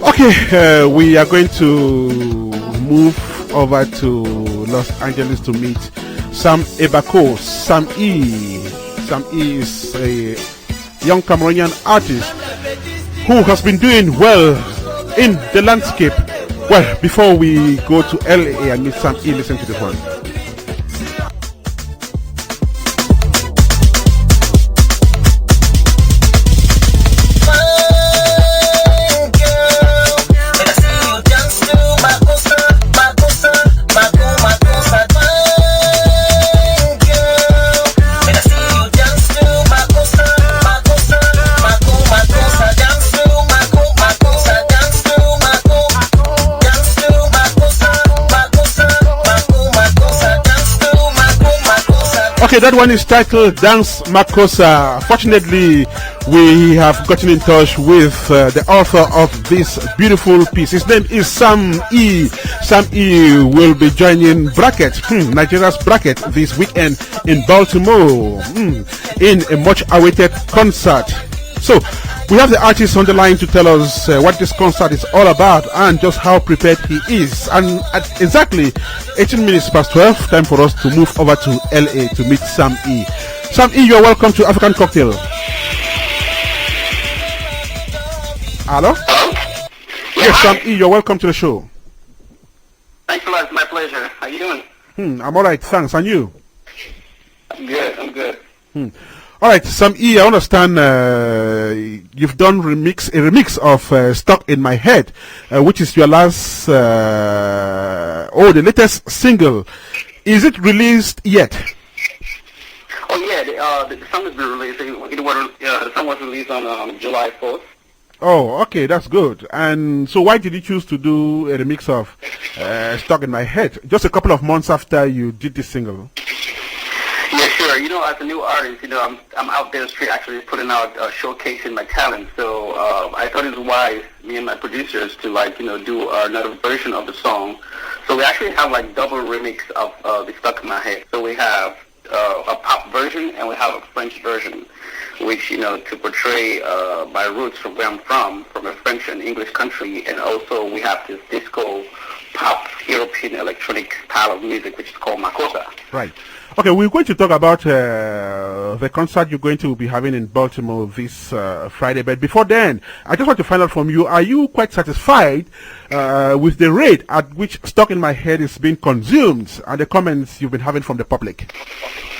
Okay, we are going to move over to Los Angeles to meet Sam Ebako. Sam E. Sam E is a young Cameroonian artist who has been doing well in the landscape. Well, before we go to LA and meet Sam E, listen to this one. Okay, that one is titled Dance Makossa. Fortunately, we have gotten in touch with the author of this beautiful piece. His name is Sam E. Sam E will be joining Bracket, Nigeria's Bracket, this weekend in Baltimore in a much awaited concert. So, we have the artist on the line to tell us what this concert is all about and just how prepared he is. And at exactly 18 minutes past 12, time for us to move over to LA to meet Sam E. Sam E, you're welcome to African Cocktail. Hello? Hello? Yes, Sam E, you're welcome to the show. Thanks a lot. It's my pleasure. How you doing? I'm all right, thanks. And you? I'm good. All right, Sam E, I understand you've done a remix of Stuck in My Head, which is your last, the latest single. Is it released yet? Oh yeah, the song has been released. The song was released on July 4th. Oh, okay, that's good. And so why did you choose to do a remix of Stuck in My Head just a couple of months after you did this single? Yeah, sure. As a new artist, I'm out there in the street actually putting out, showcasing my talent. So I thought it was wise, me and my producers, to do another version of the song. So we actually have double remix of the Stuck in My Head. So we have a pop version and we have a French version, which to portray my roots from where I'm from a French and English country, and also we have this disco pop European electronic style of music which is called Makossa. Right. Okay, we're going to talk about the concert you're going to be having in Baltimore this Friday. But before then, I just want to find out from you, are you quite satisfied with the rate at which Stuck in My Head is being consumed and the comments you've been having from the public?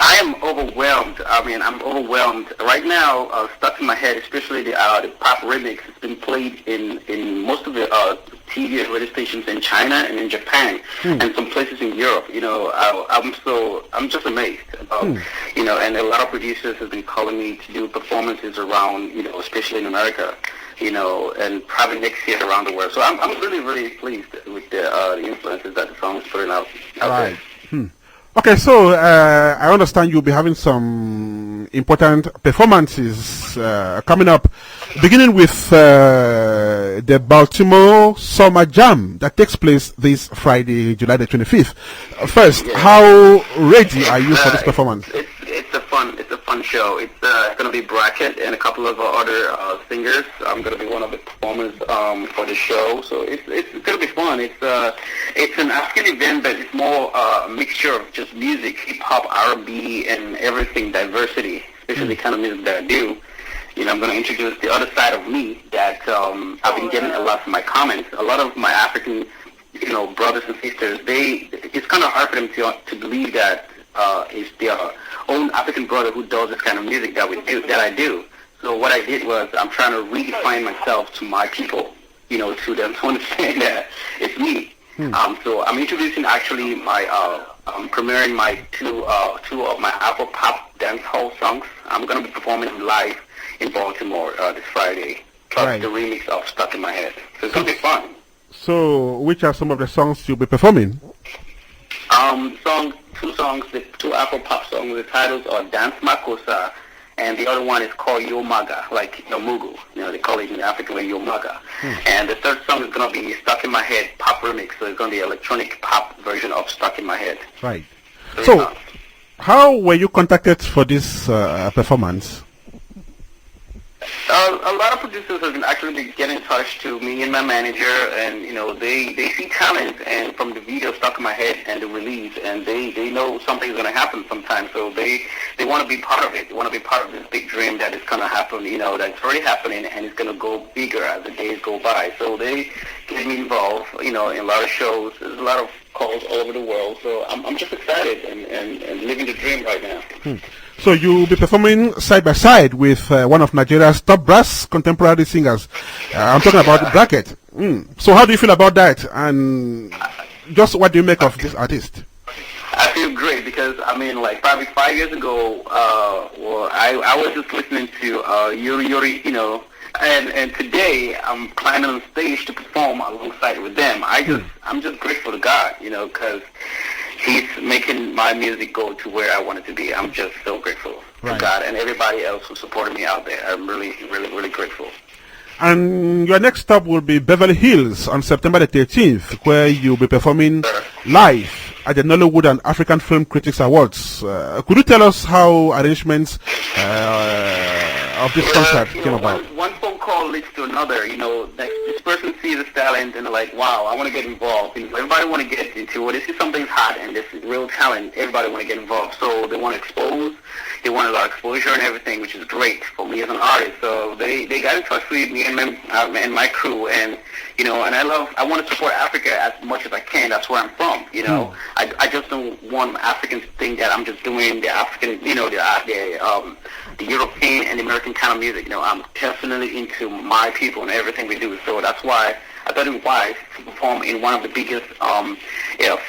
I am overwhelmed. I'm overwhelmed. Right now, Stuck in My Head, especially the pop remix, has been played in most of the TV and radio stations in China and in Japan and some places in Europe. I'm just amazed about, and a lot of producers have been calling me to do performances around, especially in America, and probably next year around the world. So I'm really, really pleased with the influences that the song is putting out Right. there. Okay, so I understand you'll be having some important performances coming up, beginning with the Baltimore Summer Jam that takes place this Friday, July the 25th. First, how ready are you for this performance? It's a fun show. It's going to be Bracket and a couple of other singers. I'm going to be one of the performers for the show, so it's going to be fun. It's an African event, but it's more a mixture of just music, hip hop, R&B, and everything, diversity, especially the kind of music that I do. I'm going to introduce the other side of me that I've been getting a lot from my comments. A lot of my African, brothers and sisters, it's kind of hard for them to believe that it's their own African brother who does this kind of music that I do. So what I did was I'm trying to redefine myself to my people, to them to understand that it's me. So I'm introducing actually I'm premiering my two of my Afro pop dance hall songs. I'm going to be performing them live in Baltimore this Friday, plus the remix of Stuck in My Head. So it's going to be fun. So which are some of the songs you'll be performing? Two songs, the two Afro pop songs. The titles are Dance Makossa, and the other one is called Yo Maga, like Mugu. They call it in Africa Yo Maga. And the third song is going to be Stuck in My Head pop remix, so it's going to be an electronic pop version of Stuck in My Head. Right. So how were you contacted for this performance? A lot of producers have been actually getting in touch to me and my manager, and they see talent and from the video stuck in my head and the release, and they know something's going to happen sometime, so they want to be part of it. They want to be part of this big dream that is going to happen, that's already happening, and it's going to go bigger as the days go by. So they get me involved, in a lot of shows. There's a lot of calls all over the world, so I'm just excited and living the dream right now. So you'll be performing side by side with one of Nigeria's top brass contemporary singers. I'm talking about Bracket. So how do you feel about that? And just what do you make of this artist? I feel great because, probably 5 years ago, I was just listening to Yuri, and today I'm climbing on stage to perform alongside with them. I'm just grateful to God, because He's making my music go to where I want it to be. I'm just so grateful to God and everybody else who supported me out there. I'm really, really, really grateful. And your next stop will be Beverly Hills on September the 13th, where you'll be performing live at the Nollywood and African Film Critics Awards. Could you tell us how arrangements of this concert came about? One phone call leads to another. This person sees this talent and they're like, wow, I want to get involved. Everybody want to get into it. They see something's hot and this is real talent. Everybody want to get involved. So they want to expose. They want a lot of exposure and everything, which is great for me as an artist. So they got in touch with me and my crew, and I want to support Africa as much as I can. That's where I'm from. I just don't want Africans to think that I'm just doing the African, the European and the American kind of music. I'm definitely into my people and everything we do. So that's why I thought it was wise to perform in one of the biggest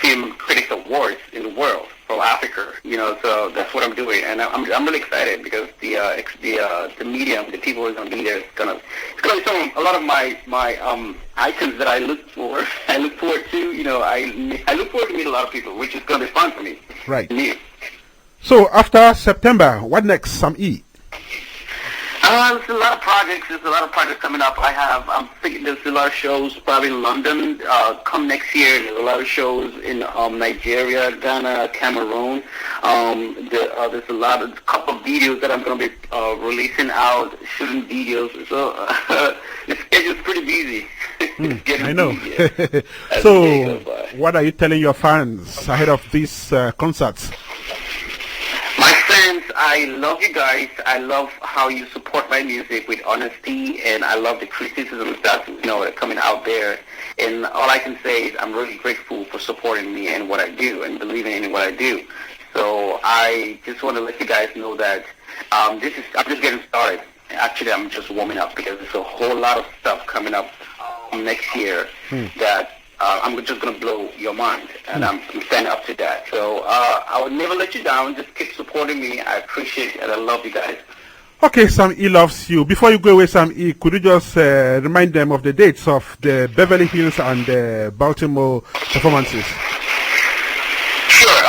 film critics awards in the world for Africa. So that's what I'm doing, and I'm really excited because the medium, the people who are going to be there, it's going to be a lot of my items that I look for. I look forward to. I look forward to meet a lot of people, which is going to be fun for me. Right. So after September, what next, Sam E? There's a lot of projects. There's a lot of projects coming up. I'm thinking there's a lot of shows probably in London come next year. There's a lot of shows in Nigeria, Ghana, Cameroon. There's a couple of videos that I'm going to be releasing out, shooting videos. So the schedule's pretty busy. I know. So what are you telling your fans ahead of these concerts? My fans, I love you guys. I love how you support my music with honesty, and I love the criticisms that are coming out there. And all I can say is I'm really grateful for supporting me and what I do and believing in what I do. So I just want to let you guys know that I'm just getting started. Actually, I'm just warming up because there's a whole lot of stuff coming up next year that I'm just going to blow your mind, and I'm standing up to that. So I will never let you down. Just keep supporting me. I appreciate it, and I love you guys. Okay, Sam E loves you. Before you go away, Sam E, could you just remind them of the dates of the Beverly Hills and the Baltimore performances? Sure.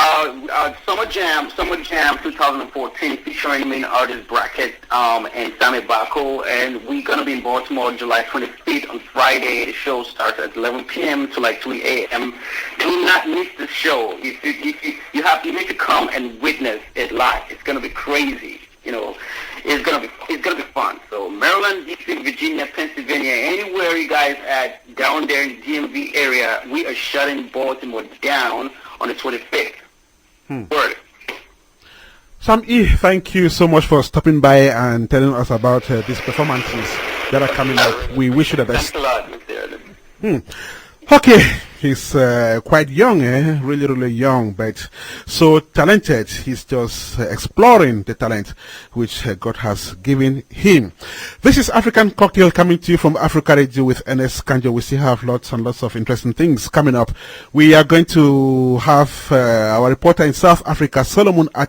Summer Jam 2014 featuring main artist Bracket and Sammy Bako, and we're going to be in Baltimore on July 25th on Friday. The show starts at 11 p.m. to like 3 a.m. Do not miss the show. You need to come and witness it live. It's going to be crazy. It's gonna be fun. So Maryland, DC, Virginia, Pennsylvania, anywhere you guys at down there in the DMV area, we are shutting Baltimore down on the 25th. Word. Sam E, thank you so much for stopping by and telling us about these performances that are coming up. We wish you the best. Thanks a lot, Mr. Ernest. Okay, he's quite young, really, really young, but so talented. He's just exploring the talent which God has given him. This is African Cocktail coming to you from Africa Radio with Ernest Kanjo. We still have lots and lots of interesting things coming up. We are going to have our reporter in South Africa, Solomon At